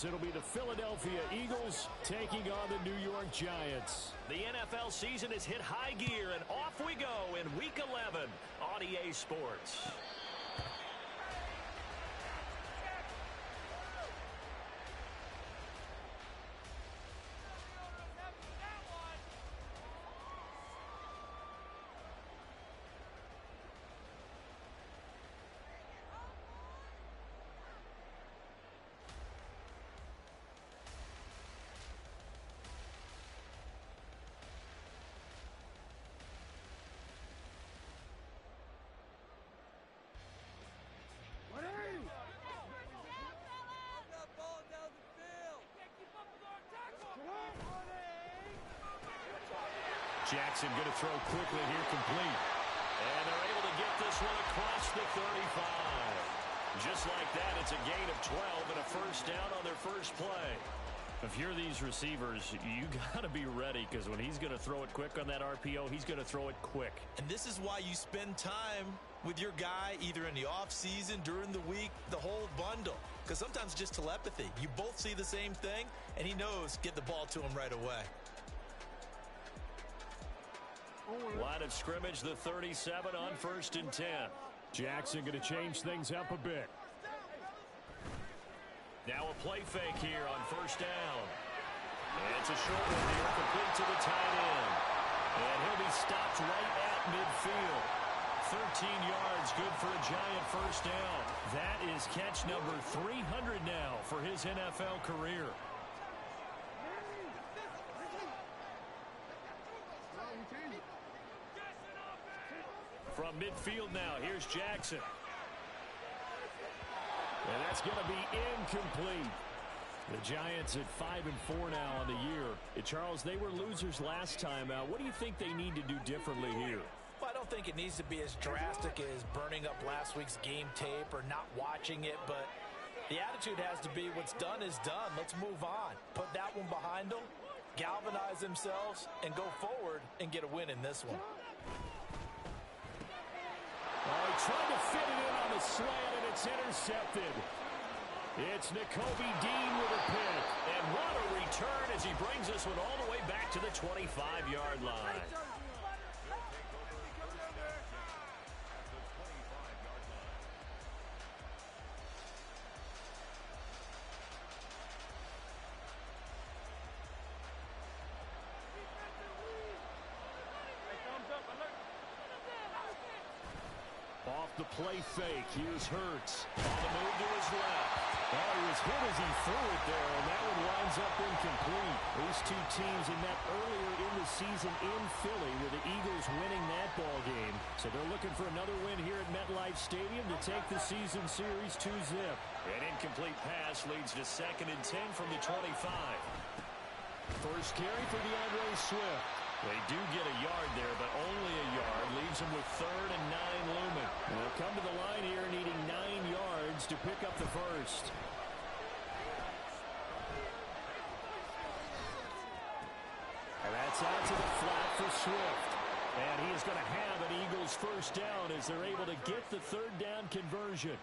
It'll be the Philadelphia Eagles taking on the New York Giants. The NFL season has hit high gear, and off we go in Week 11 on EA Sports. Jackson going to throw quickly here, complete. And they're able to get this one across the 35. Just like that, it's a gain of 12 and a first down on their first play. If you're these receivers, you got to be ready, because when he's going to throw it quick on that RPO, he's going to throw it quick. And this is why you spend time with your guy either in the offseason, during the week, the whole bundle. Because sometimes just telepathy. You both see the same thing, and he knows get the ball to him right away. Line of scrimmage, the 37 on 1st and 10. Jackson going to change things up a bit. Now a play fake here on 1st down. And it's a short one here, complete to the tight end. And he'll be stopped right at midfield. 13 yards, good for a Giant first down. That is catch number 300 now for his NFL career. From midfield now, here's Jackson. And that's going to be incomplete. The Giants at 5-4 now on the year. Charles, they were losers last time out. What do you think they need to do differently here? Well, I don't think it needs to be as drastic as burning up last week's game tape or not watching it, but the attitude has to be what's done is done. Let's move on. Put that one behind them, galvanize themselves, and go forward and get a win in this one. Oh, he tried to fit it in on the slant, and it's intercepted. It's Nakobe Dean with a pick. And what a return as he brings this one all the way back to the 25-yard line. Off the play fake, here's Hurts. On the move to his left. Oh, he was hit as he threw it there, and that one winds up incomplete. These two teams had met earlier in the season in Philly, with the Eagles winning that ball game. So they're looking for another win here at MetLife Stadium to take the season series 2-zip. An incomplete pass leads to 2nd and 10 from the 25. First carry for DeAndre Swift. They do get a yard there, but only a yard. Leaves them with 3rd and 9 looming. They'll come to the line here needing 9 yards to pick up the first. And that's out to the flat for Swift. And he is going to have an Eagles first down as they're able to get the 3rd down conversion.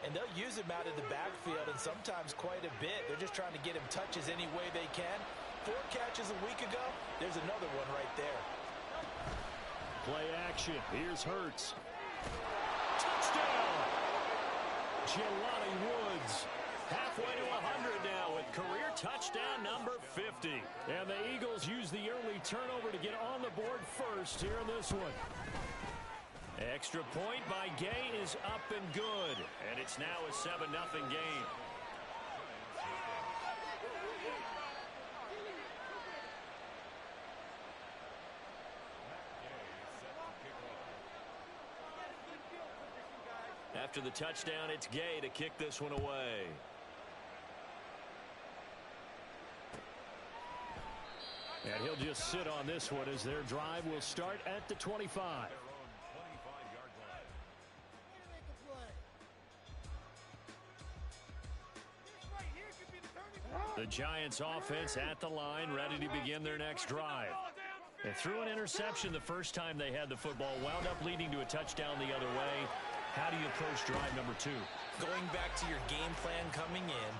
And they'll use him out of the backfield, and sometimes quite a bit. They're just trying to get him touches any way they can. 4 catches a week ago. There's another one right there. Play action. Here's Hurts. Touchdown! Jelani Woods. Halfway to 100 now with career touchdown number 50. And the Eagles use the early turnover to get on the board first here in this one. Extra point by Gay is up and good. And it's now a 7-0 game. After the touchdown, it's Gay to kick this one away. And he'll just sit on this one as their drive will start at the 25. The Giants offense at the line, ready to begin their next drive. They threw an interception the first time they had the football, wound up leading to a touchdown the other way. How do you approach drive number 2? Going back to your game plan coming in,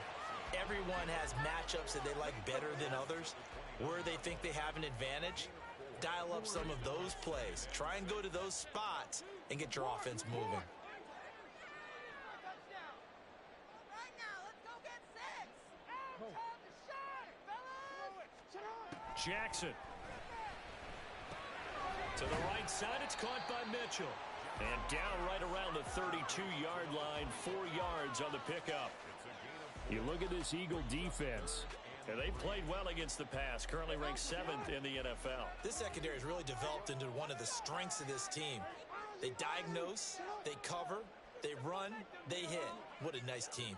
Everyone has matchups that they like better than others. Where they think they have an advantage, dial up some of those plays. Try and go to those spots and get your offense moving. Jackson. To the right side, it's caught by Mitchell. And down right around the 32-yard line, 4 yards on the pickup. You look at this Eagle defense, and they played well against the pass, currently ranked 7th in the NFL. This secondary has really developed into one of the strengths of this team. They diagnose, they cover, they run, they hit. What a nice team.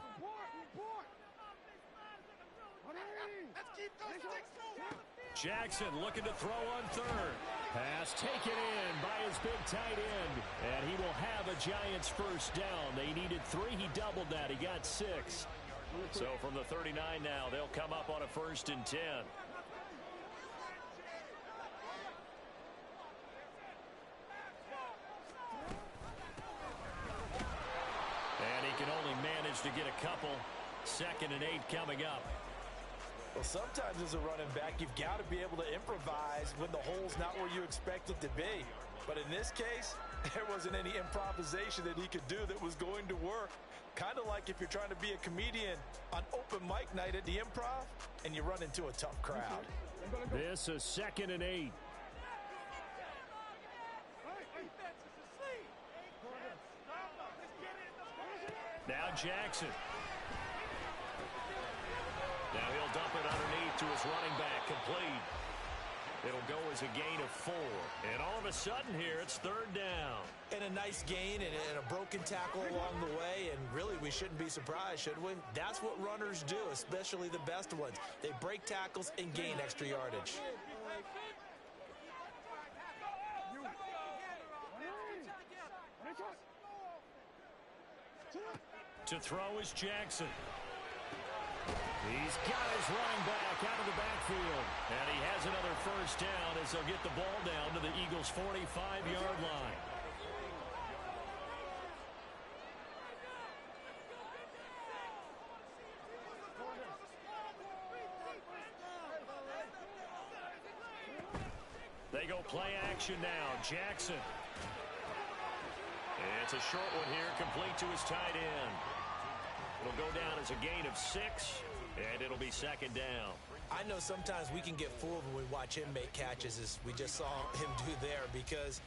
Jackson looking to throw on third. Pass taken in by his big tight end. And he will have a Giants first down. They needed 3. He doubled that. He got 6. So from the 39 now, they'll come up on a 1st and 10. And he can only manage to get a couple. 2nd and 8 coming up. Well, sometimes as a running back, you've got to be able to improvise when the hole's not where you expect it to be. But in this case, there wasn't any improvisation that he could do that was going to work. Kind of like if you're trying to be a comedian on open mic night at the Improv and you run into a tough crowd. This is 2nd and 8. Now Jackson. Now he'll dump it underneath to his running back, complete. It'll go as a gain of 4. And all of a sudden here, it's 3rd down. And a nice gain and a broken tackle along the way. And really, we shouldn't be surprised, should we? That's what runners do, especially the best ones. They break tackles and gain extra yardage. To throw is Jackson. He's got his running back out of the backfield. And he has another first down as they'll get the ball down to the Eagles' 45-yard line. They go play action now. Jackson. It's a short one here, complete to his tight end. It'll go down as a gain of 6, and it'll be 2nd down. I know sometimes we can get fooled when we watch him make catches, as we just saw him do there, because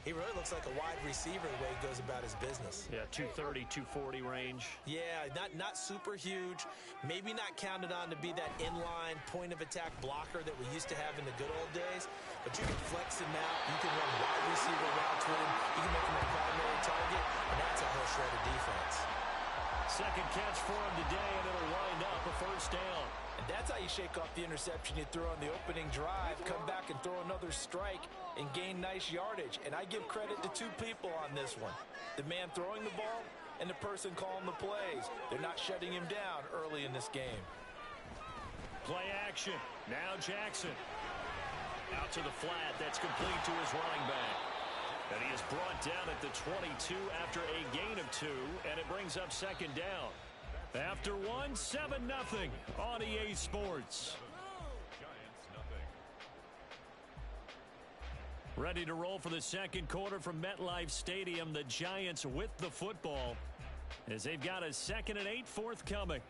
he really looks like a wide receiver the way he goes about his business. Yeah, 230, 240 range. Yeah, not super huge. Maybe not counted on to be that inline point-of-attack blocker that we used to have in the good old days. But you can flex him out. You can run wide receiver routes with him. You can make him a primary target, and that's a whole shred of defense. 2nd catch for him today, and it'll wind up a first down. And that's how you shake off the interception you threw on the opening drive, come back and throw another strike and gain nice yardage. And I give credit to 2 people on this one. The man throwing the ball and the person calling the plays. They're not shutting him down early in this game. Play action. Now Jackson. Out to the flat. That's complete to his running back. And he is brought down at the 22 after a gain of 2, and it brings up 2nd down. After 1, 7-0 on EA Sports. Ready to roll for the 2nd quarter from MetLife Stadium. The Giants with the football as they've got a 2nd and 8 forthcoming.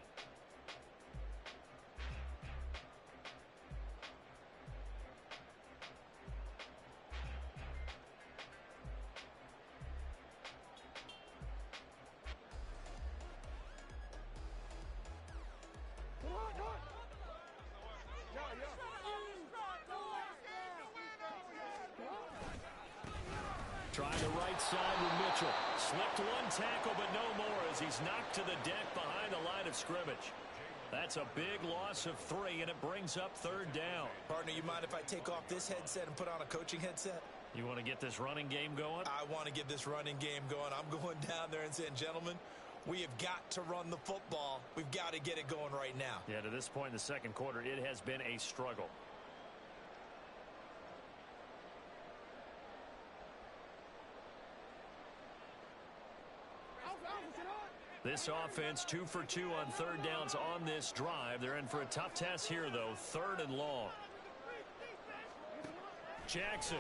Trying the right side with Mitchell. Slipped 1 tackle, but no more as he's knocked to the deck behind the line of scrimmage. That's a big loss of 3, and it brings up 3rd down. Partner, you mind if I take off this headset and put on a coaching headset? You want to get this running game going? I want to get this running game going. I'm going down there and saying, gentlemen, we have got to run the football. We've got to get it going right now. Yeah, to this point in the 2nd quarter, it has been a struggle. This offense 2 for 2 on third downs on this drive. They're in for a tough test here, though. 3rd and long. Jackson.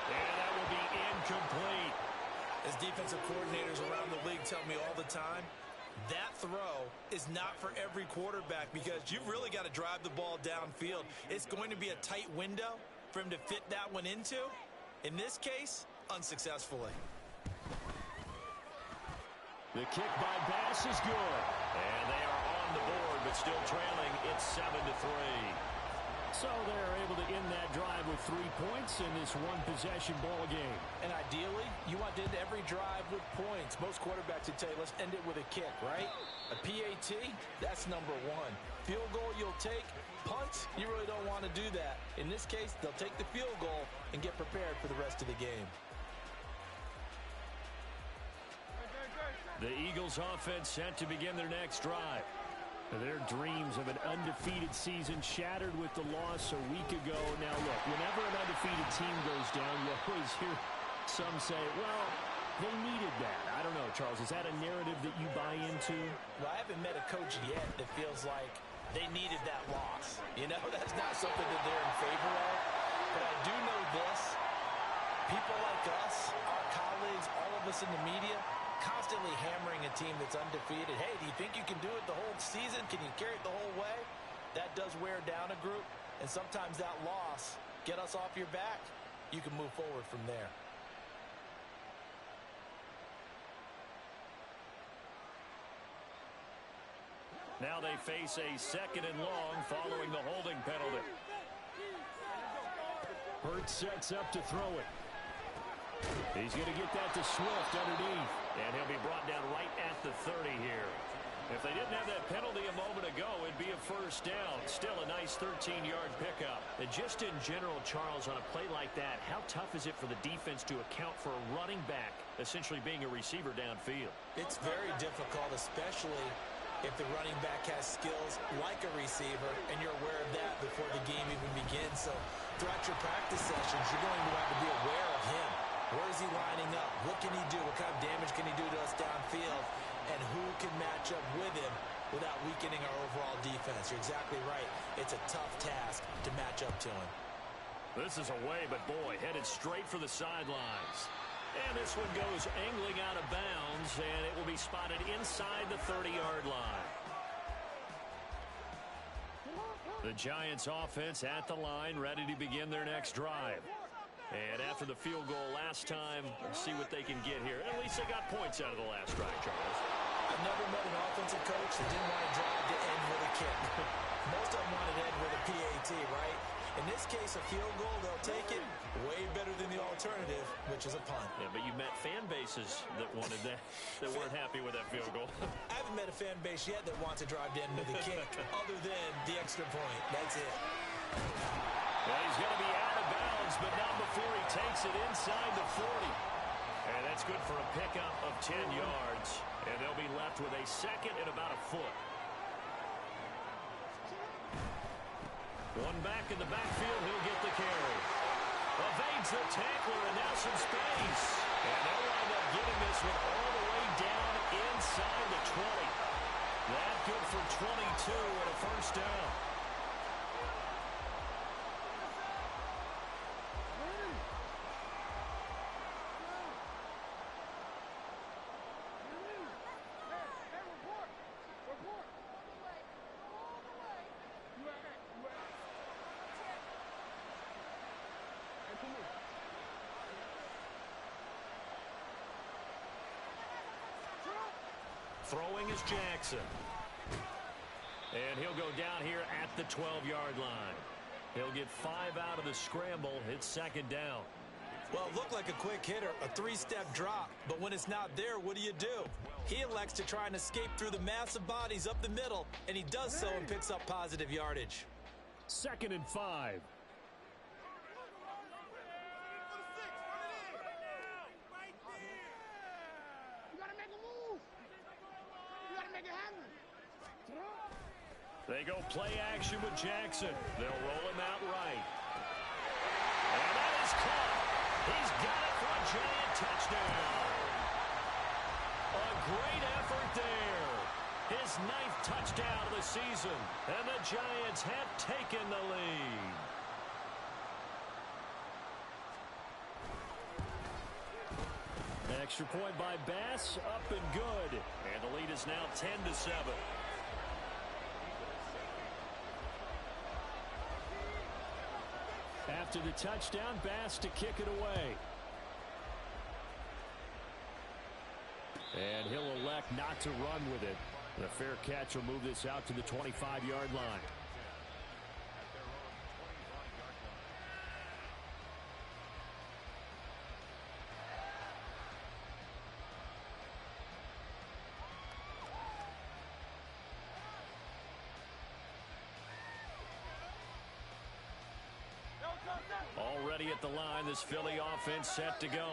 And that will be incomplete. As defensive coordinators around the league tell me all the time, that throw is not for every quarterback because you've really got to drive the ball downfield. It's going to be a tight window for him to fit that one into. In this case, unsuccessfully. The kick by Bass is good. And they are on the board, but still trailing. It's 7-3. So they're able to end that drive with 3 points in this one-possession ball game. And ideally, you want to end every drive with points. Most quarterbacks would tell you, let's end it with a kick, right? A PAT, that's number 1. Field goal you'll take. Punt, you really don't want to do that. In this case, they'll take the field goal and get prepared for the rest of the game. The Eagles offense set to begin their next drive. Their dreams of an undefeated season shattered with the loss a week ago. Now, look, whenever an undefeated team goes down, you always hear some say, well, they needed that. I don't know, Charles. Is that a narrative that you buy into? Well, I haven't met a coach yet that feels like they needed that loss. You know, that's not something that they're in favor of. But I do know this. People like us, our colleagues, all of us in the media, constantly hammering a team that's undefeated. Hey, do you think you can do it the whole season? Can you carry it the whole way? That does wear down a group, and sometimes that loss, get us off your back, you can move forward from there. Now they face a 2nd and long following the holding penalty. Hurts sets up to throw it. He's going to get that to Swift underneath. And he'll be brought down right at the 30 here. If they didn't have that penalty a moment ago, it'd be a 1st down. Still a nice 13-yard pickup. And just in general, Charles, on a play like that, how tough is it for the defense to account for a running back essentially being a receiver downfield? It's very difficult, especially if the running back has skills like a receiver, and you're aware of that before the game even begins. So throughout your practice sessions, you're going to have to be aware of him. Where is he lining up? What can he do? What kind of damage can he do to us downfield? And who can match up with him without weakening our overall defense? You're exactly right. It's a tough task to match up to him. This is away, but boy, headed straight for the sidelines. And this one goes angling out of bounds, and it will be spotted inside the 30-yard line. The Giants offense at the line, ready to begin their next drive. And after the field goal last time, we'll see what they can get here. At least they got points out of the last drive, Charles. I've never met an offensive coach that didn't want to drive to end with a kick. Most of them wanted to end with a PAT, right? In this case, a field goal, they'll take it. Way better than the alternative, which is a punt. Yeah, but you met fan bases that wanted that, that weren't happy with that field goal. I haven't met a fan base yet that wants to drive to end with a kick, other than the extra point. That's it. Well, he's going to be out of bounds, but not before he takes it inside the 40. And that's good for a pickup of 10 yards. And they'll be left with a 2nd and about a foot. One back in the backfield, he'll get the carry. Evades the tackler, and now some space. And they'll wind up getting this one all the way down inside the 20. That good for 22 and a 1st down. Throwing is Jackson. And he'll go down here at the 12-yard line. He'll get 5 out of the scramble. It's 2nd down. Well, it looked like a quick hitter, a 3-step drop. But when it's not there, what do? He elects to try and escape through the massive bodies up the middle, and he does so and picks up positive yardage. 2nd and 5. They go play action with Jackson. They'll roll him out right. And that is caught. He's got it for a Giant touchdown. A great effort there. His 9th touchdown of the season. And the Giants have taken the lead. Extra point by Bass, up and good. And the lead is now 10-7. After the touchdown, Bass to kick it away. And he'll elect not to run with it. And a fair catch will move this out to the 25-yard line. Already at the line, this Philly offense set to go.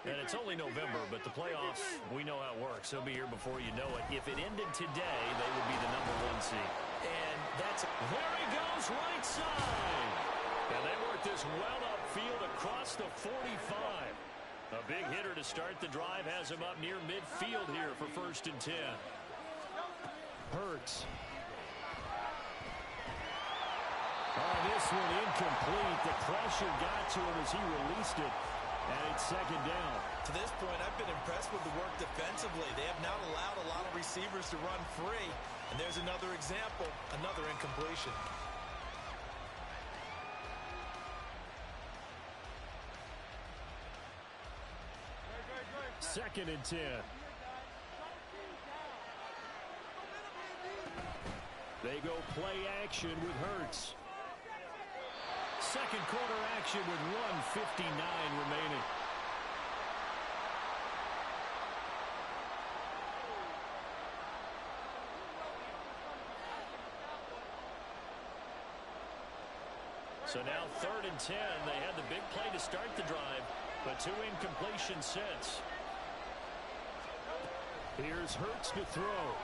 And it's only November, but the playoffs, we know how it works. They'll be here before you know it. If it ended today, they would be the #1 seed. And that's... There he goes, right side. And they work this well upfield across the 45. A big hitter to start the drive has him up near midfield here for 1st and 10. Hurts. Oh, this one incomplete. The pressure got to him as he released it. And it's 2nd down. To this point, I've been impressed with the work defensively. They have not allowed a lot of receivers to run free. And there's another example, another incompletion. Second and 10. They go play action with Hurts. Second quarter action with 1:59 remaining. So now 3rd and 10. They had the big play to start the drive, but 2 incompletions since. Here's Hurts to throw.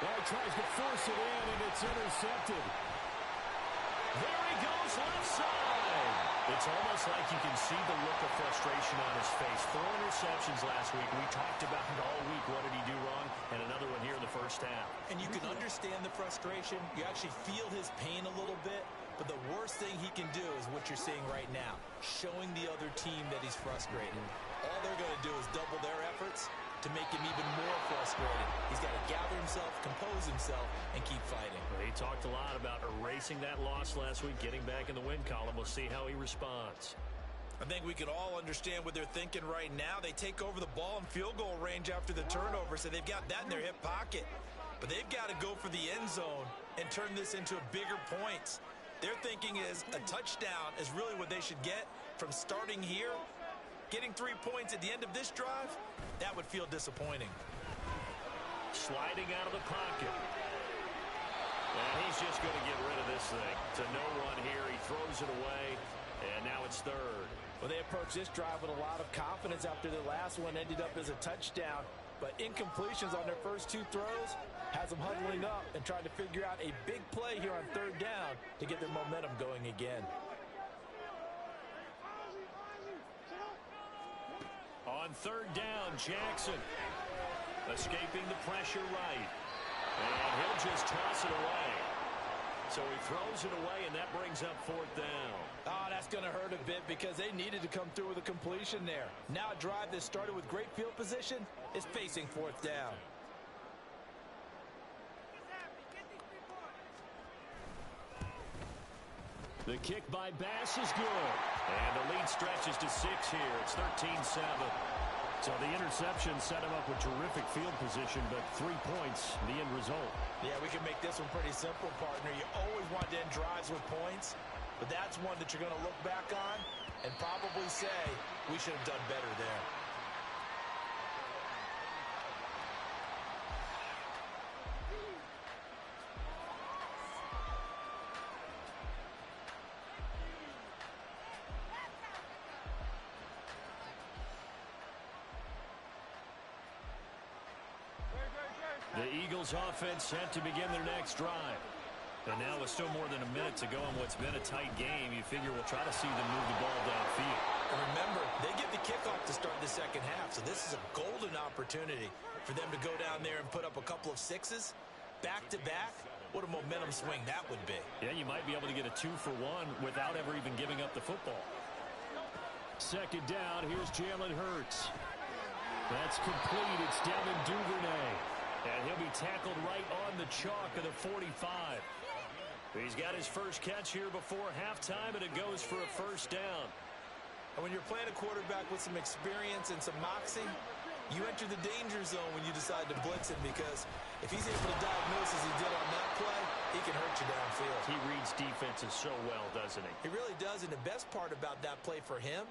Well, he tries to force it in, and it's intercepted. There he goes, left side. It's almost like you can see the look of frustration on his face. 4 interceptions last week. We talked about it all week. What did he do wrong? And another one here in the 1st half. And you can understand the frustration. You actually feel his pain a little bit. But the worst thing he can do is what you're seeing right now, showing the other team that he's frustrated. All they're going to do is double their efforts to make him even more frustrated. He's got to gather himself, compose himself, and keep fighting. He talked a lot about erasing that loss last week, getting back in the win column. We'll see how he responds. I think we can all understand what they're thinking right now. They take over the ball in field goal range after the turnover, so they've got that in their hip pocket. But they've got to go for the end zone and turn this into bigger points. Their thinking is a touchdown is really what they should get from starting here. Getting 3 points at the end of this drive, that would feel disappointing. Sliding out of the pocket. And he's just going to get rid of this thing. To no one here. He throws it away. And now it's 3rd. Well, they approached this drive with a lot of confidence after the last one ended up as a touchdown. But incompletions on their first 2 throws has them huddling up and trying to figure out a big play here on 3rd down to get their momentum going again. On 3rd down, Jackson escaping the pressure right. And he'll just toss it away. So he throws it away, and that brings up 4th down. Oh, that's going to hurt a bit because they needed to come through with a completion there. Now a drive that started with great field position is facing 4th down. The kick by Bass is good. And the lead stretches to 6 here. It's 13-7. So the interception set him up with terrific field position, but 3 points, the end result. Yeah, we can make this one pretty simple, partner. You always want to end drives with points, but that's one that you're going to look back on and probably say, we should have done better there. The Eagles offense set to begin their next drive. And now with still more than a minute to go in what's been a tight game, you figure we'll try to see them move the ball downfield. And remember, they get the kickoff to start the second half, so this is a golden opportunity for them to go down there and put up a couple of sixes back-to-back. What a momentum swing that would be. Yeah, you might be able to get a 2-for-1 without ever even giving up the football. Second down, here's Jalen Hurts. That's complete. It's Devin Duvernay. And he'll be tackled right on the chalk of the 45. He's got his first catch here before halftime, and it goes for a first down. And when you're playing a quarterback with some experience and some moxie, you enter the danger zone when you decide to blitz him, because if he's able to diagnose as he did on that play, he can hurt you downfield. He reads defenses so well, doesn't he? He really does, and the best part about that play for him,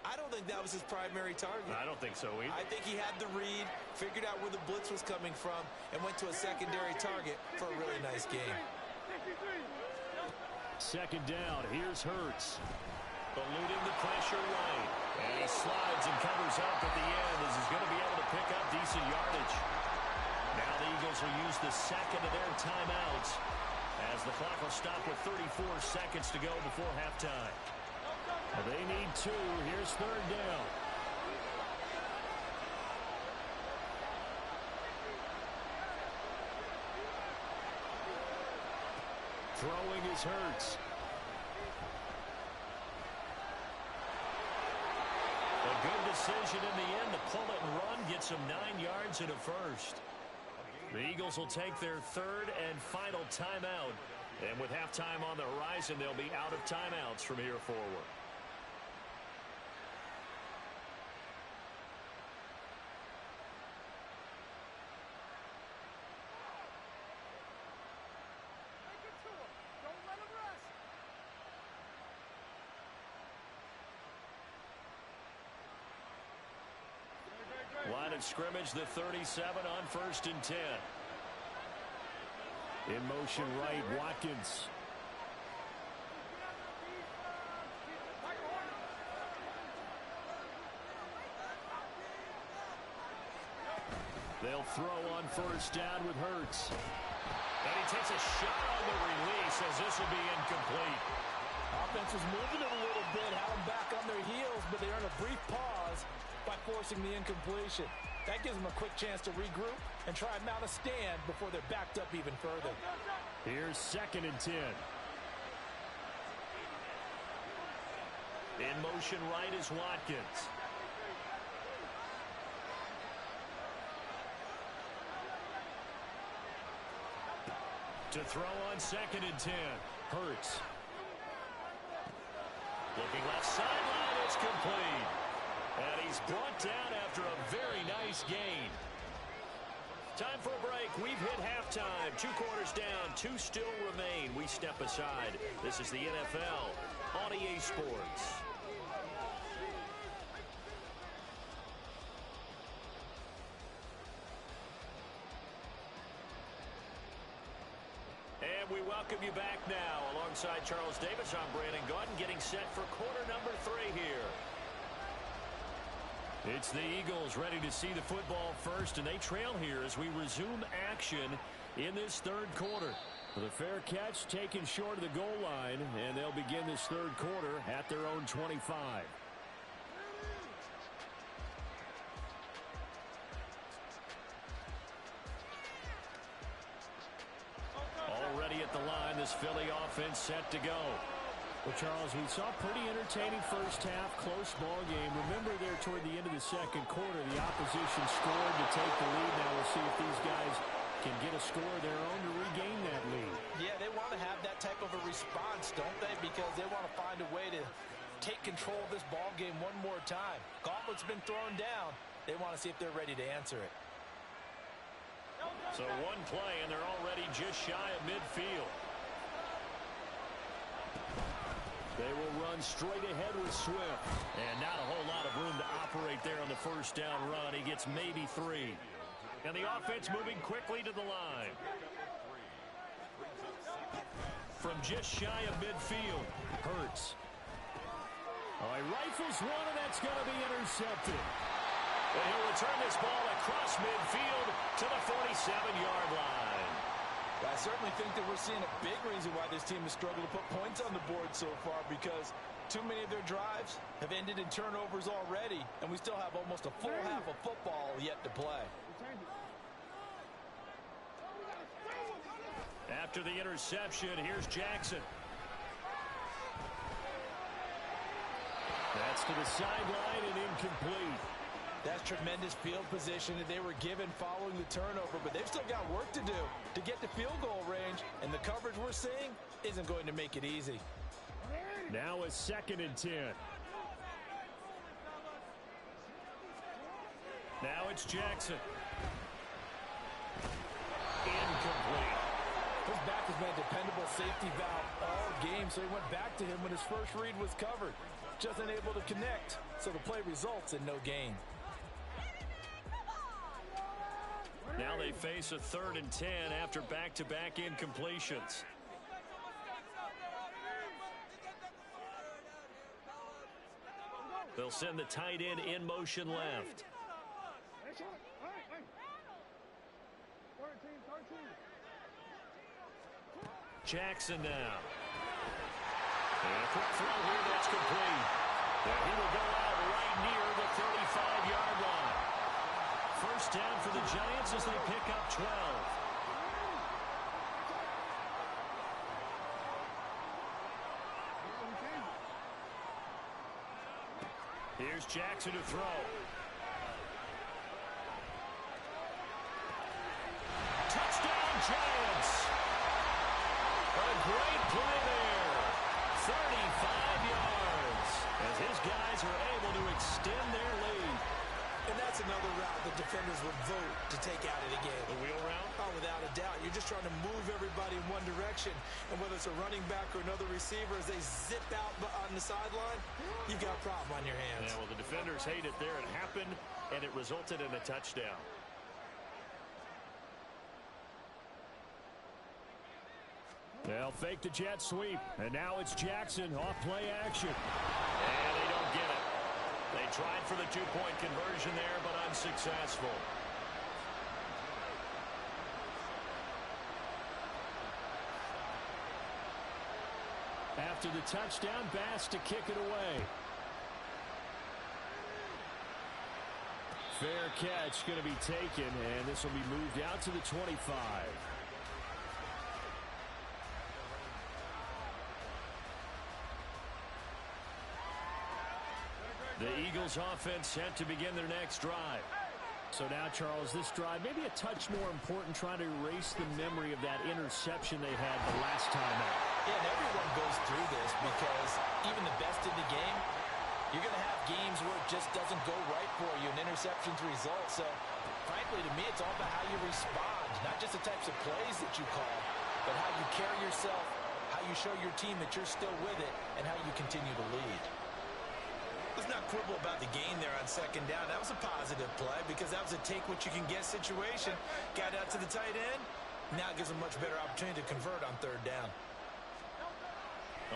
I don't think that was his primary target. I don't think so either. I think he had the read, figured out where the blitz was coming from, and went to a secondary target for a really nice game. Second down, here's Hurts. Eluding the pressure right. And he slides and covers up at the end as he's going to be able to pick up decent yardage. Now the Eagles will use the second of their timeouts as the clock will stop with 34 seconds to go before halftime. They need 2. Here's third down. Throwing is Hurts. A good decision in the end to pull it and run, gets him 9 yards and a first. The Eagles will take their third and final timeout. And with halftime on the horizon, they'll be out of timeouts from here forward. Line of scrimmage, the 37 on 1st and 10. In motion right, Watkins. They'll throw on first down with Hurts. And he takes a shot on the release as this will be incomplete. Offense was moving it a little bit, had them back on their heels, but they earned a brief pause by forcing the incompletion. That gives them a quick chance to regroup and try and mount a stand before they're backed up even further. Here's 2nd and 10. In motion right is Watkins. To throw on 2nd and 10. Hurts. Looking left sideline, it's complete. And he's brought down after a very nice gain. Time for a break. We've hit halftime. 2 quarters down, 2 still remain. We step aside. This is the NFL on EA Sports. And we welcome you back now. Alongside Charles Davis, I'm Brandon Gaudin, getting set for quarter number 3 here. It's the Eagles ready to see the football first, and they trail here as we resume action in this third quarter. The fair catch taken short of the goal line, and they'll begin this third quarter at their own 25. Already at the line, this Philly offense set to go. Well, Charles, we saw a pretty entertaining first half, close ball game. Remember there toward the end of the second quarter, the opposition scored to take the lead. Now we'll see if these guys can get a score of their own to regain that lead. Yeah, they want to have that type of a response, don't they? Because they want to find a way to take control of this ball game one more time. Gauntlet's been thrown down. They want to see if they're ready to answer it. So one play, and they're already just shy of midfield. They will run straight ahead with Swift. And not a whole lot of room to operate there on the first down run. He gets maybe 3. And the offense moving quickly to the line. From just shy of midfield, Hurts. Oh, he rifles one, and that's going to be intercepted. And he'll return this ball across midfield to the 47-yard line. I certainly think that we're seeing a big reason why this team has struggled to put points on the board so far, because too many of their drives have ended in turnovers already, and we still have almost a full half of football yet to play. After the interception, here's Jackson. That's to the sideline and incomplete. That's tremendous field position that they were given following the turnover, but they've still got work to do to get to field goal range, and the coverage we're seeing isn't going to make it easy. Now a 2nd and 10. Now it's Jackson. Incomplete. His back has been a dependable safety valve all game, so he went back to him when his first read was covered. Just unable to connect, so the play results in no gain. Now they face a 3rd and 10 after back-to-back incompletions. They'll send the tight end in motion left. Jackson now. And a quick throw here that's complete. And he will go out right near the 35-yard line. First down for the Giants as they pick up 12. Here's Jackson to throw. Touchdown, Giants! A great play there. 35 yards as his guys are able to extend their lead. And that's another route the defenders would vote to take out of the game. The wheel route? Oh, without a doubt. You're just trying to move everybody in one direction. And whether it's a running back or another receiver, as they zip out on the sideline, you've got a problem on your hands. Yeah, well, the defenders hate it there. It happened, and it resulted in a touchdown. They'll fake the jet sweep, and now it's Jackson off play action. And they don't get it. They tried for the two-point conversion there, but unsuccessful. After the touchdown, Bass to kick it away. Fair catch going to be taken, and this will be moved out to the 25. The Eagles offense set to begin their next drive. So now, Charles, this drive maybe a touch more important, trying to erase the memory of that interception they had the last time out. Yeah, and everyone goes through this because even the best in the game, you're going to have games where it just doesn't go right for you, and interceptions result. So, frankly, to me, it's all about how you respond, not just the types of plays that you call, but how you carry yourself, how you show your team that you're still with it, and how you continue to lead. Let's not quibble about the gain there on 2nd down. That was a positive play because that was a take-what-you-can-get situation. Got out to the tight end. Now it gives a much better opportunity to convert on 3rd down.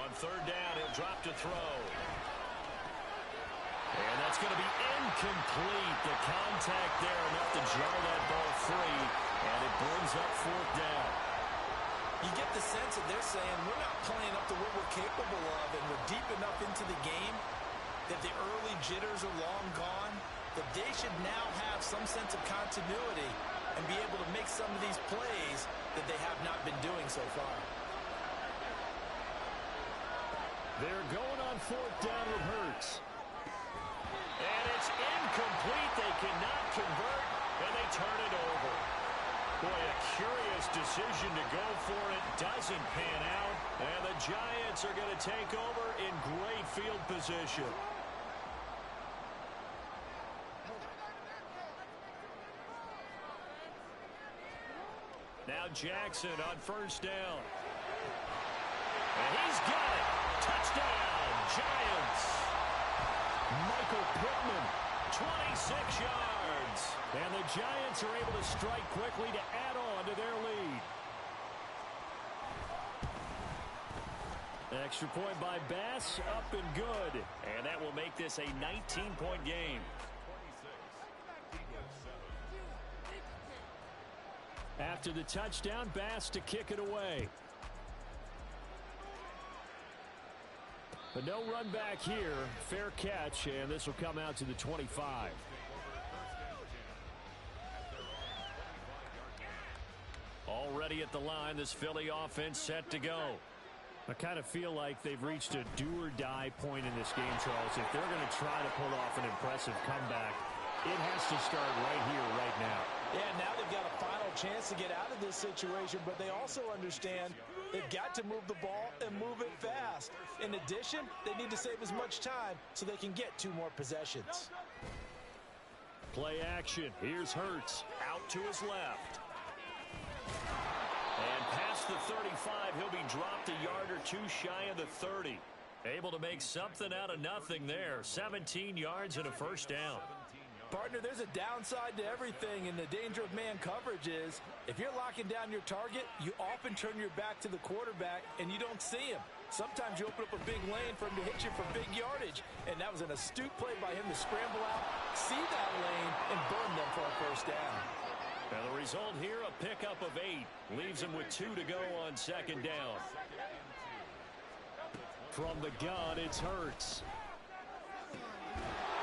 On 3rd down, he'll drop to throw. And that's going to be incomplete. The contact there enough to jar that ball free, and it brings up 4th down. You get the sense that they're saying we're not playing up to what we're capable of, and we're deep enough into the game that the early jitters are long gone, that they should now have some sense of continuity and be able to make some of these plays that they have not been doing so far. They're going on 4th down with Hurts. And it's incomplete. They cannot convert, and they turn it over. Boy, a curious decision to go for it. Doesn't pan out, and the Giants are going to take over in great field position. Now Jackson on 1st down. And he's got it. Touchdown, Giants. Michael Pittman, 26 yards. And the Giants are able to strike quickly to add on to their lead. Extra point by Bass, up and good. And that will make this a 19-point game. After After the touchdown, Bass to kick it away. But no run back here. Fair catch, and this will come out to the 25. Already at the line, this Philly offense set to go. I kind of feel like they've reached a do-or-die point in this game, Charles. If they're going to try to pull off an impressive comeback, it has to start right here, right now. Yeah, now they've got a final chance to get out of this situation, but they also understand they've got to move the ball and move it fast. In addition, they need to save as much time so they can get 2 more possessions. Play action. Here's Hurts. Out to his left. And past the 35, he'll be dropped a yard or 2 shy of the 30. Able to make something out of nothing there. 17 yards and a first down. Partner, there's a downside to everything, and the danger of man coverage is if you're locking down your target, you often turn your back to the quarterback and you don't see him. Sometimes you open up a big lane for him to hit you for big yardage, and that was an astute play by him to scramble out, see that lane, and burn them for a first down. And the result here, a pickup of 8. Leaves him with 2 to go on second down. From the gun, it's Hurts.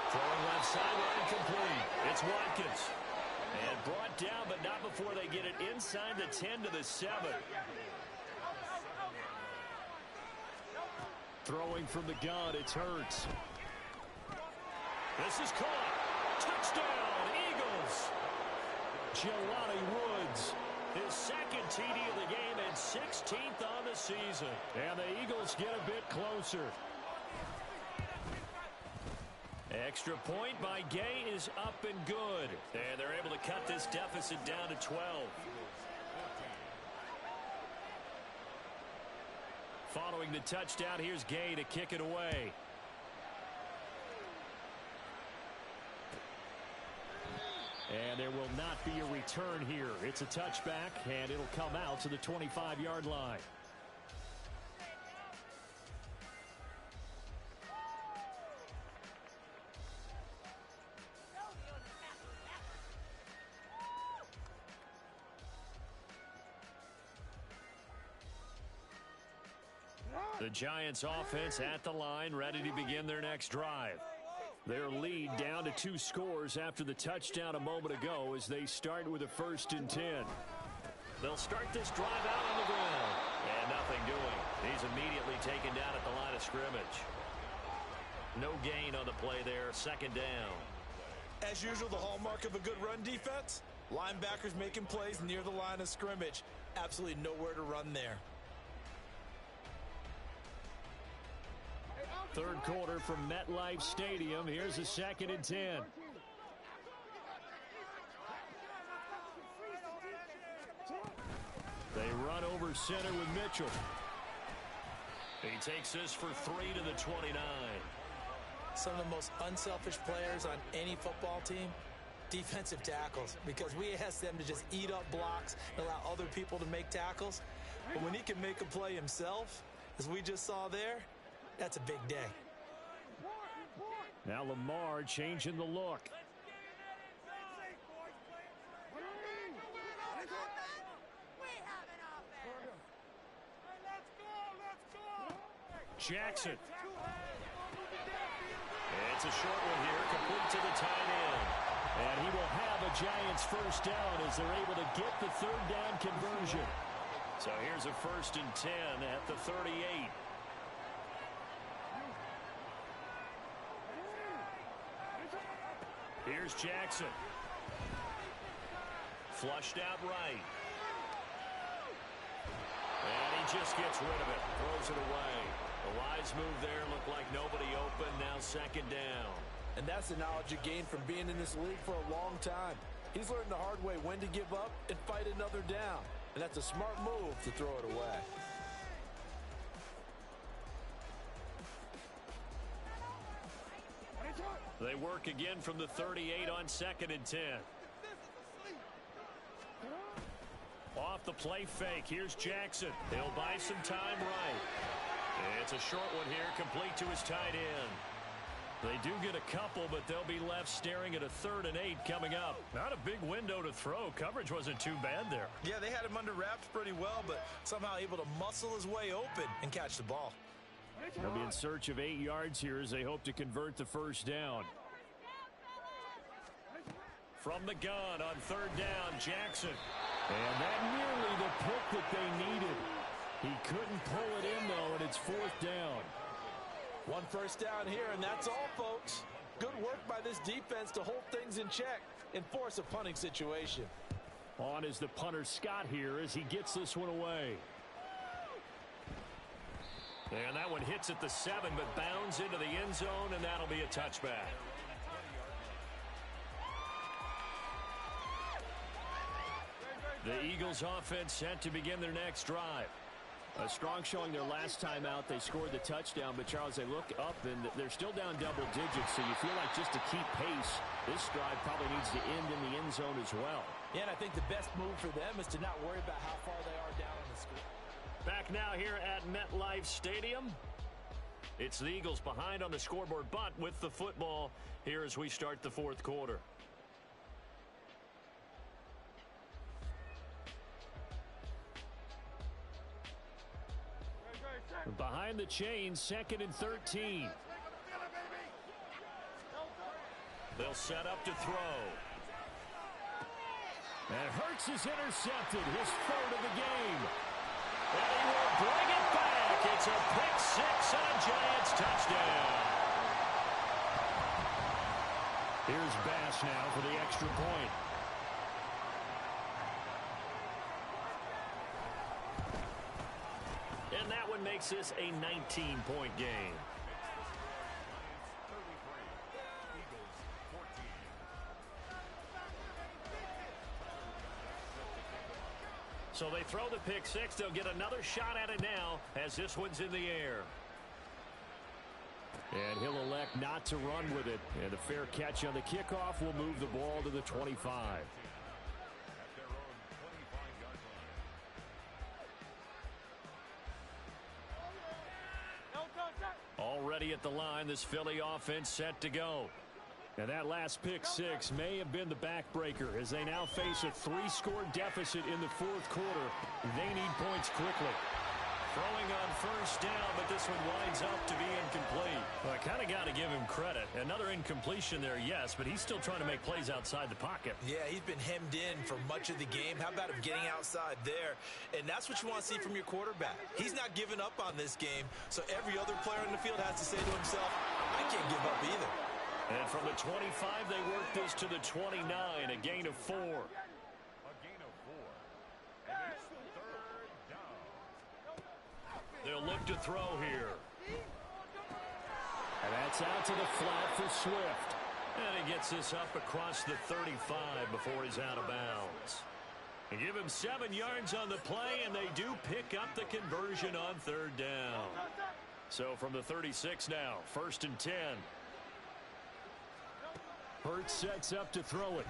Throwing left sideline complete. It's Watkins. And brought down, but not before they get it inside the 10 to the 7. Throwing from the gun, it's Hurts. This is caught. Touchdown, Eagles. Jelani Woods, his second TD of the game and 16th on the season. And the Eagles get a bit closer. Extra point by Gay is up and good. And they're able to cut this deficit down to 12. Following the touchdown, here's Gay to kick it away. And there will not be a return here. It's a touchback, and it'll come out to the 25-yard line. The Giants offense at the line, ready to begin their next drive. Their lead down to 2 scores after the touchdown a moment ago as they start with a 1st and 10. They'll start this drive out on the ground. And nothing doing. He's immediately taken down at the line of scrimmage. No gain on the play there. 2nd down. As usual, the hallmark of a good run defense, linebackers making plays near the line of scrimmage. Absolutely nowhere to run there. 3rd quarter from MetLife Stadium. Here's a 2nd and 10. They run over center with Mitchell. He takes this for 3 to the 29. Some of the most unselfish players on any football team, defensive tackles, because we ask them to just eat up blocks and allow other people to make tackles. But when he can make a play himself, as we just saw there, that's a big day. Now Lamar changing the look. Jackson. It's a short one here, complete to the tight end. And he will have a Giants first down as they're able to get the 3rd down conversion. So here's a 1st and 10 at the 38. Here's Jackson. Flushed out right. And he just gets rid of it. Throws it away. The wise move there. Looked like nobody open. Now 2nd down. And that's the knowledge you gain from being in this league for a long time. He's learned the hard way when to give up and fight another down. And that's a smart move to throw it away. They work again from the 38 on 2nd and 10. Off the play fake. Here's Jackson. He'll buy some time right. It's a short one here, complete to his tight end. They do get a couple, but they'll be left staring at a 3rd and 8 coming up. Not a big window to throw. Coverage wasn't too bad there. Yeah, they had him under wraps pretty well, but somehow able to muscle his way open and catch the ball. They'll be in search of 8 yards here as they hope to convert the first down. From the gun on 3rd down, Jackson. And that nearly the pick that they needed. He couldn't pull it in, though, and it's 4th down. 1 first down here, and that's all, folks. Good work by this defense to hold things in check and force a punting situation. On is the punter, Scott, here as he gets this one away. And that one hits at the 7, but bounds into the end zone, and that'll be a touchback. The Eagles offense set to begin their next drive. A strong showing their last time out. They scored the touchdown, but Charles, they look up and they're still down double digits, so you feel like just to keep pace, this drive probably needs to end in the end zone as well. Yeah, and I think the best move for them is to not worry about how far they are down on the score. Back now here at MetLife Stadium. It's the Eagles behind on the scoreboard, but with the football here as we start the 4th quarter. Behind the chains, 2nd and 13. They'll set up to throw. And Hurts is intercepted, his 3rd of the game. And he will bring it back. It's a pick 6 and a Giants touchdown. Here's Bass now for the extra point. And that one makes this a 19-point game. So they throw the pick 6. They'll get another shot at it now as this one's in the air. And he'll elect not to run with it. And a fair catch on the kickoff will move the ball to the 25. Already at the line, this Philly offense set to go. And that last pick 6 may have been the backbreaker as they now face a 3-score deficit in the 4th quarter. They need points quickly. Throwing on first down, but this one winds up to be incomplete. Well, I kind of got to give him credit. Another incompletion there, yes, but he's still trying to make plays outside the pocket. Yeah, he's been hemmed in for much of the game. How about him getting outside there? And that's what you want to see from your quarterback. He's not giving up on this game, so every other player in the field has to say to himself, I can't give up either. And from the 25, they work this to the 29, a gain of 4. They'll look to throw here. And that's out to the flat for Swift. And he gets this up across the 35 before he's out of bounds. And give him 7 yards on the play, and they do pick up the conversion on 3rd down. So from the 36 now, 1st and 10. Hurts sets up to throw it.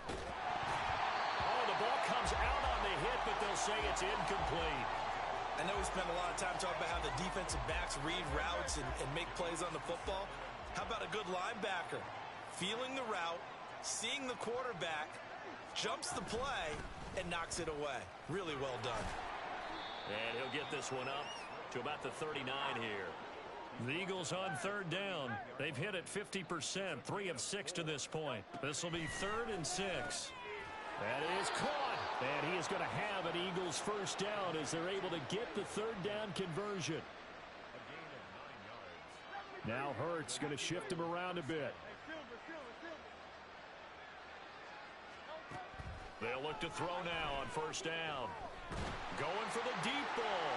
Oh, the ball comes out on the hit, but they'll say it's incomplete. I know we spent a lot of time talking about how the defensive backs read routes and make plays on the football. How about a good linebacker? Feeling the route, seeing the quarterback, jumps the play, and knocks it away. Really well done. And he'll get this one up to about the 39 here. The Eagles on 3rd down. They've hit it 50%, 3 of 6 to this point. This will be 3rd and 6. That is caught. And he is going to have an Eagles first down as they're able to get the 3rd down conversion. Now Hurts going to shift him around a bit. They'll look to throw now on first down. Going for the deep ball.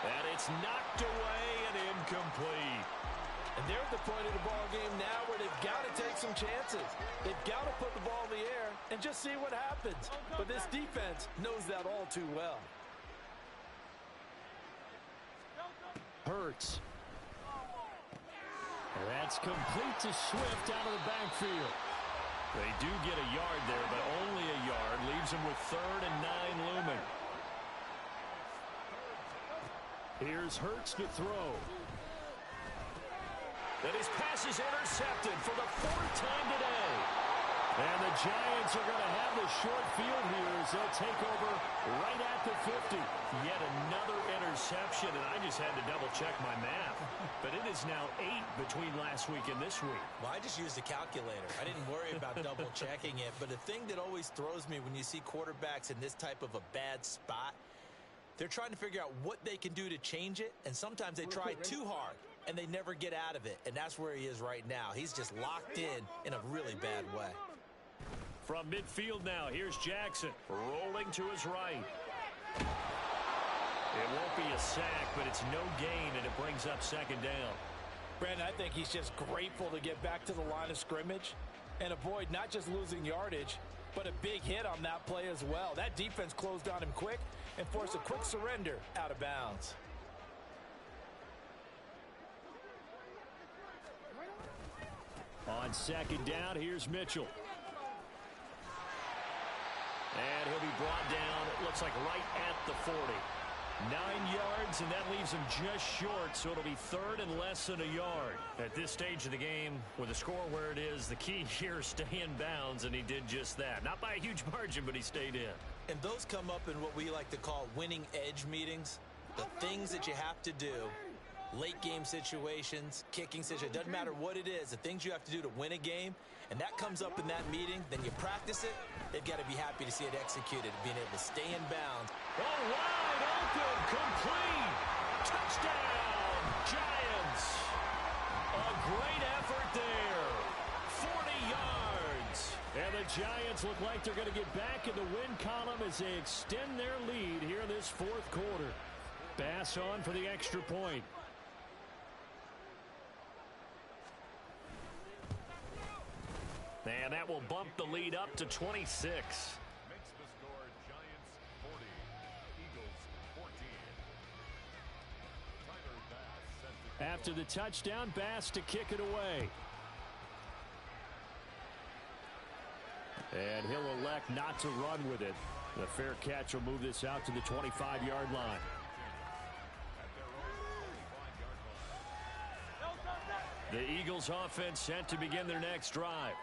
And it's knocked away and incomplete. And they're at the point of the ball game now where they've got to take some chances. They've got to put the ball in the air and just see what happens. But this defense knows that all too well. Hurts. And that's complete to Swift out of the backfield. They do get a yard there, but only a yard. Leaves them with 3rd and 9 looming. Here's Hurts to throw. And his pass is intercepted for the 4th time today. And the Giants are going to have the short field here as they'll take over right at the 50. Yet another interception, and I just had to double-check my math. But it is now 8 between last week and this week. Well, I just used a calculator. I didn't worry about double-checking it. But the thing that always throws me when you see quarterbacks in this type of a bad spot, they're trying to figure out what they can do to change it, and sometimes they try too hard, and they never get out of it. And that's where he is right now. He's just locked in a really bad way. From midfield now, here's Jackson rolling to his right. It won't be a sack, but it's no gain, and it brings up 2nd down. Brandon, I think he's just grateful to get back to the line of scrimmage and avoid not just losing yardage, but a big hit on that play as well. That defense closed on him quick and forced a quick surrender out of bounds. On 2nd down, here's Mitchell. And he'll be brought down, it looks like right at the 40. 9 yards, and that leaves him just short, so it'll be 3rd and less than a yard. At this stage of the game, with the score where it is, the key here is stay in bounds, and he did just that. Not by a huge margin, but he stayed in. And those come up in what we like to call winning edge meetings. The things that you have to do, late game situations, kicking situations, doesn't matter what it is, the things you have to do to win a game, and that comes up in that meeting, then you practice it, they've got to be happy to see it executed, being able to stay in bounds. Oh, wide open, complete, touchdown, Giants. A great effort there, 40 yards. And the Giants look like they're going to get back in the win column as they extend their lead here in this 4th quarter. Bass on for the extra point. And that will bump the lead up to 26. Makes the score Giants 40, Eagles 14. After the touchdown, Bass to kick it away. And he'll elect not to run with it. The fair catch will move this out to the 25-yard line. The Eagles offense set to begin their next drive.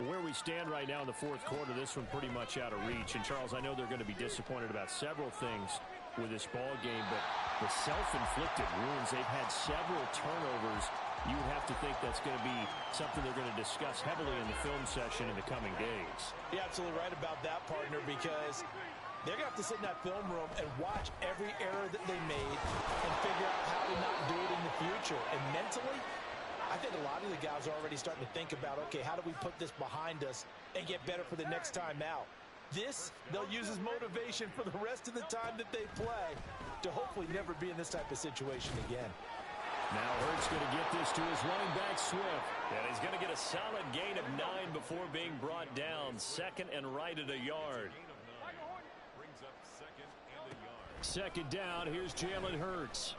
Where we stand right now in the 4th quarter, this one pretty much out of reach. And, Charles, I know they're going to be disappointed about several things with this ball game, but the self-inflicted wounds, they've had several turnovers. You would have to think that's going to be something they're going to discuss heavily in the film session in the coming days. You're absolutely right about that, partner, because they're going to have to sit in that film room and watch every error that they made and figure out how to not do it in the future. And mentally, I think a lot of the guys are already starting to think about, okay, how do we put this behind us and get better for the next time out? This, they'll use as motivation for the rest of the time that they play to hopefully never be in this type of situation again. Now Hurts going to get this to his running back, Swift. And he's going to get a solid gain of 9 before being brought down. 2nd and right at a yard. Brings up 2nd and a yard. 2nd down, here's Jalen Hurts.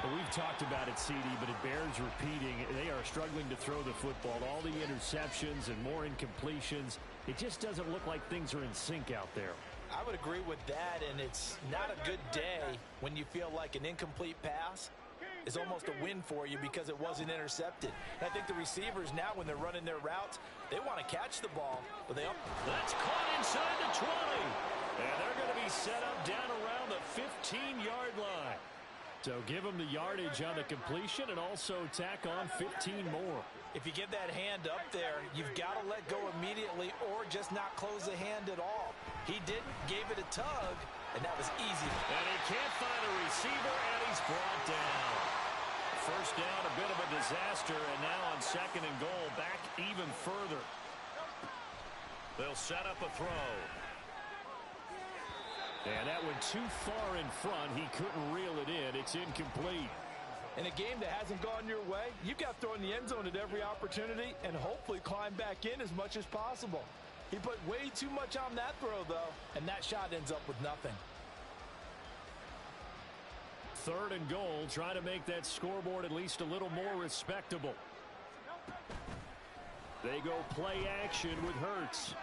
Well, we've talked about it, CD, but it bears repeating. They are struggling to throw the football. All the interceptions and more incompletions. It just doesn't look like things are in sync out there. I would agree with that, and it's not a good day when you feel like an incomplete pass is almost a win for you because it wasn't intercepted. And I think the receivers now, when they're running their routes, they want to catch the ball, but they don't. That's caught inside the 20. And they're going to be set up down around the 15-yard line. So give them the yardage on the completion and also tack on 15 more. If you get that hand up there, you've got to let go immediately or just not close the hand at all. He didn't, gave it a tug, and that was easy. And he can't find a receiver, and he's brought down. First down, a bit of a disaster, and now on 2nd and goal, back even further. They'll set up a throw. And that went too far in front. He couldn't reel it in. It's incomplete. In a game that hasn't gone your way, you've got to throw in the end zone at every opportunity and hopefully climb back in as much as possible. He put way too much on that throw, though, and that shot ends up with nothing. 3rd and goal, trying to make that scoreboard at least a little more respectable. They go play action with Hurts.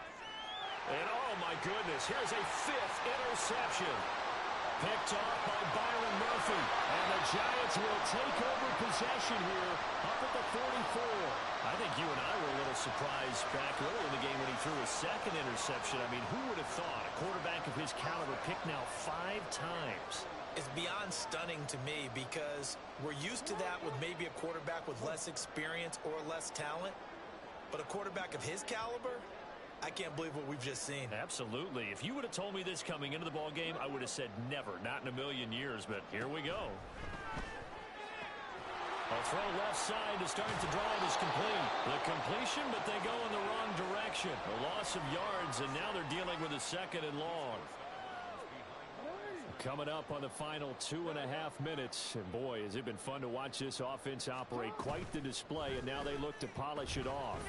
And oh my goodness, here's a 5th interception. Picked off by Byron Murphy. And the Giants will take over possession here up at the 44. I think you and I were a little surprised back early in the game when he threw his second interception. I mean, who would have thought a quarterback of his caliber picked now 5 times? It's beyond stunning to me because we're used to that with maybe a quarterback with less experience or less talent. But a quarterback of his caliber, I can't believe what we've just seen. Absolutely. If you would have told me this coming into the ball game, I would have said never, not in a million years. But here we go. A throw left side to start the drive is complete. The completion, but they go in the wrong direction. A loss of yards, and now they're dealing with a 2nd and long. Coming up on the final 2.5 minutes. And boy, has it been fun to watch this offense operate. Quite the display, and now they look to polish it off.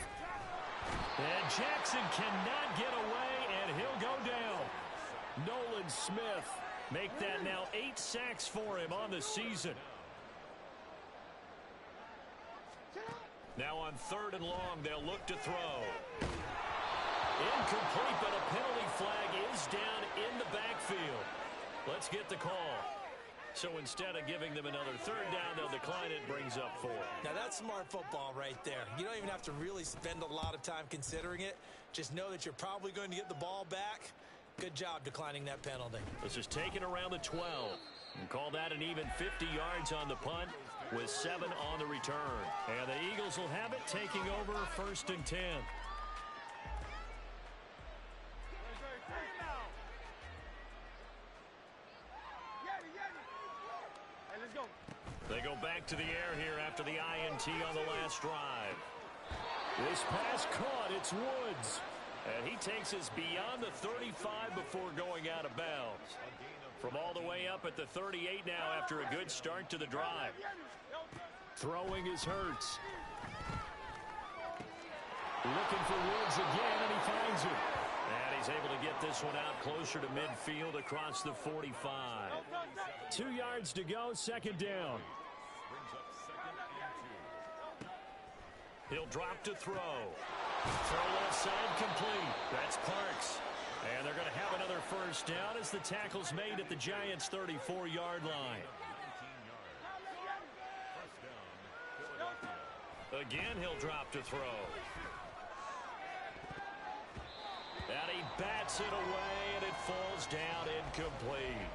And Jackson cannot get away, and he'll go down. Nolan Smith make that now 8 sacks for him on the season. Now on 3rd and long, they'll look to throw. Incomplete, but a penalty flag is down in the backfield. Let's get the call. So instead of giving them another 3rd down, they'll decline it, brings up 4. Now that's smart football right there. You don't even have to really spend a lot of time considering it. Just know that you're probably going to get the ball back. Good job declining that penalty. This is taken around the 12. And call that an even 50 yards on the punt with 7 on the return. And the Eagles will have it, taking over 1st and 10. They go back to the air here after the INT on the last drive. This pass caught. It's Woods. And he takes us beyond the 35 before going out of bounds. From all the way up at the 38 now after a good start to the drive. Throwing is Hurts. Looking for Woods again, and he finds him. And he's able to get this one out closer to midfield across the 45. 2 yards to go, 2nd down. He'll drop to throw. Throw left side complete. That's Parks. And they're going to have another 1st down as the tackle's made at the Giants' 34-yard line. Again, he'll drop to throw. And he bats it away, and it falls down incomplete.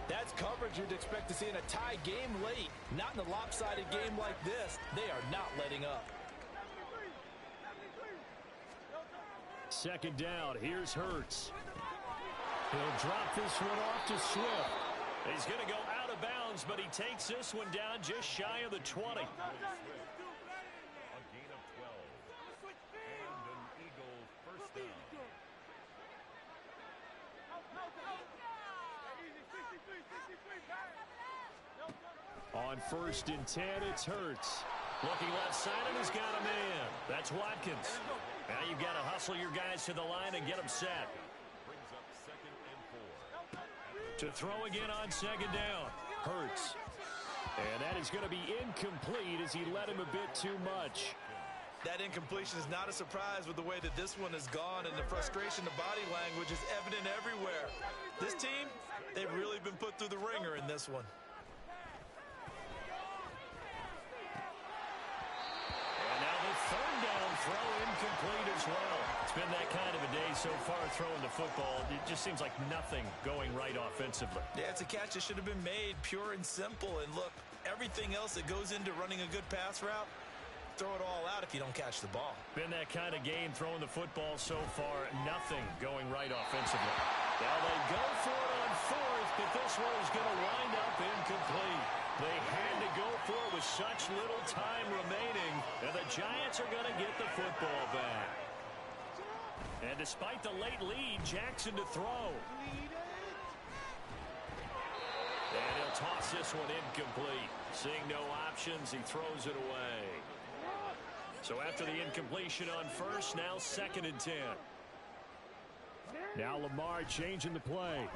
That's coverage you'd expect to see in a tie game late. Not in a lopsided game like this. They are not letting up. 2nd down. Here's Hurts. He'll drop this one off to Swift. He's going to go out of bounds, but he takes this one down just shy of the 20. A gain of 12. And an Eagle 1st down. On 1st and 10, it's Hurts. Looking left side, and he's got a man. That's Watkins. Now you've got to hustle your guys to the line and get them set. Brings up 2nd and 4. To throw again on 2nd down. Hurts. And that is going to be incomplete as he led him a bit too much. That incompletion is not a surprise with the way that this one has gone, and the frustration, the body language is evident everywhere. This team, they've really been put through the ringer in this one. And now the 3rd down throw incomplete as well. It's been that kind of a day so far throwing the football. It just seems like nothing going right offensively. Yeah, it's a catch that should have been made, pure and simple. And look, everything else that goes into running a good pass route, throw it all out if you don't catch the ball. Been that kind of game throwing the football so far. Nothing going right offensively. Now they go for it on 4th, but this one is going to wind up incomplete. They had to go for it with such little time remaining, and the Giants are going to get the football back. And despite the late lead, Jackson to throw. And he'll toss this one incomplete. Seeing no options, he throws it away. So after the incompletion on 1st, now 2nd and 10. Now Lamar changing the play.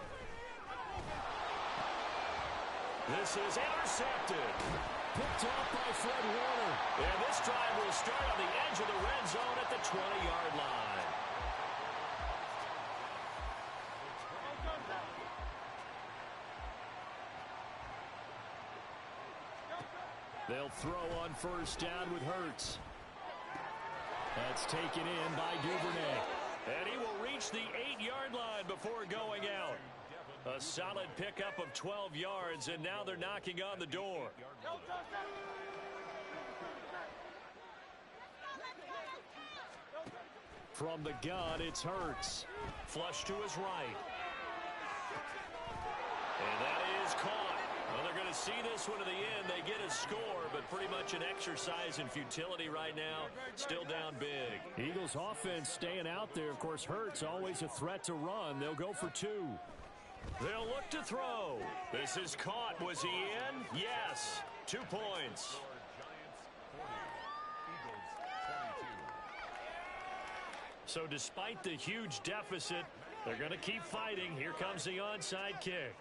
This is intercepted. Picked off by Fred Warner. And this drive will start on the edge of the red zone at the 20-yard line. They'll throw on first down with Hurts. That's taken in by Duvernay. And he will reach the 8-yard line before going out. A solid pickup of 12 yards, and now they're knocking on the door. From the gun, it's Hurts. Flush to his right. And that is caught. Well, they're going to see this one to the end. They get a score, but pretty much an exercise in futility right now. Still down big. Eagles offense staying out there. Of course, Hurts always a threat to run. They'll go for 2. They'll look to throw. This is caught. Was he in? Yes. 2 points. So despite the huge deficit, they're going to keep fighting. Here comes the onside kick.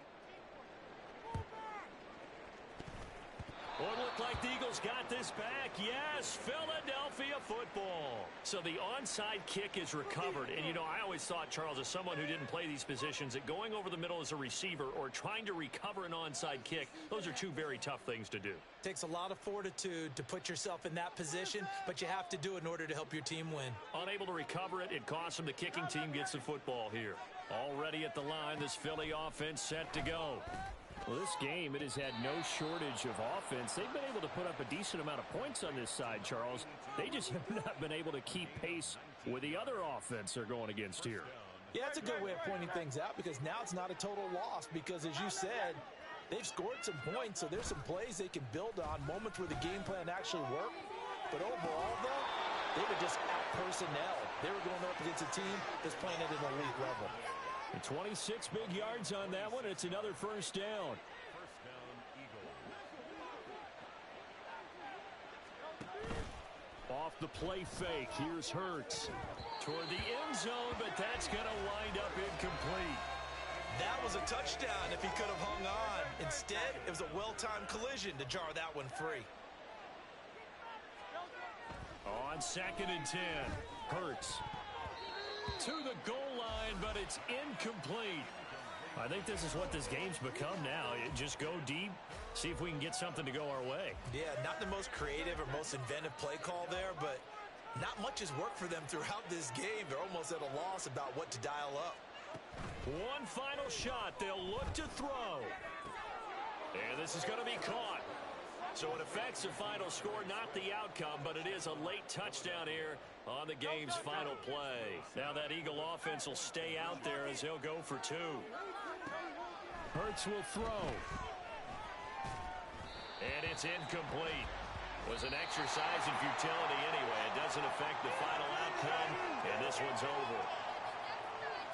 Oh, it looked like the Eagles got this back. Yes, Philadelphia football. So the onside kick is recovered. And, you know, I always thought, Charles, as someone who didn't play these positions, that going over the middle as a receiver or trying to recover an onside kick, those are 2 very tough things to do. Takes a lot of fortitude to put yourself in that position, but you have to do it in order to help your team win. Unable to recover it, it costs them. The kicking team gets the football here. Already at the line, this Philly offense set to go. Well, this game, it has had no shortage of offense. They've been able to put up a decent amount of points on this side, Charles. They just have not been able to keep pace with the other offense they're going against here. Yeah, that's a good way of pointing things out, because now it's not a total loss, because as you said, they've scored some points, so there's some plays they can build on, moments where the game plan actually worked. But overall, though, they were just out personnel. They were going up against a team that's playing at an elite level. 26 big yards on that one. It's another first down. First down, Eagles. Off the play fake. Here's Hurts. Toward the end zone, but that's going to wind up incomplete. That was a touchdown if he could have hung on. Instead, it was a well-timed collision to jar that one free. On 2nd and 10, Hurts to the goal line, but it's incomplete. I think this is what this game's become now. Just go deep, see if we can get something to go our way. Yeah, not the most creative or most inventive play call there, but not much has worked for them throughout this game. They're almost at a loss about what to dial up. One final shot. They'll look to throw. And this is going to be caught. So it affects the final score, not the outcome, but it is a late touchdown here on the game's final play. Now that Eagle offense will stay out there as he'll go for 2. Hurts will throw. And it's incomplete. Was an exercise in futility anyway. It doesn't affect the final outcome, and this one's over.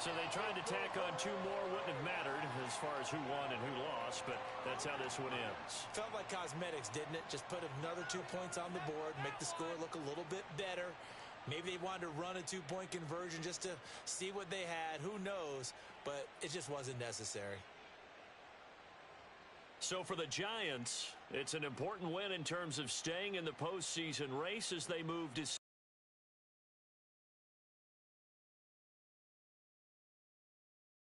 So they tried to tack on 2 more. Wouldn't have mattered as far as who won and who lost, but that's how this one ends. Felt like cosmetics, didn't it? Just put another 2 points on the board, make the score look a little bit better. Maybe they wanted to run a 2-point conversion just to see what they had. Who knows? But it just wasn't necessary. So for the Giants, it's an important win in terms of staying in the postseason race as they move to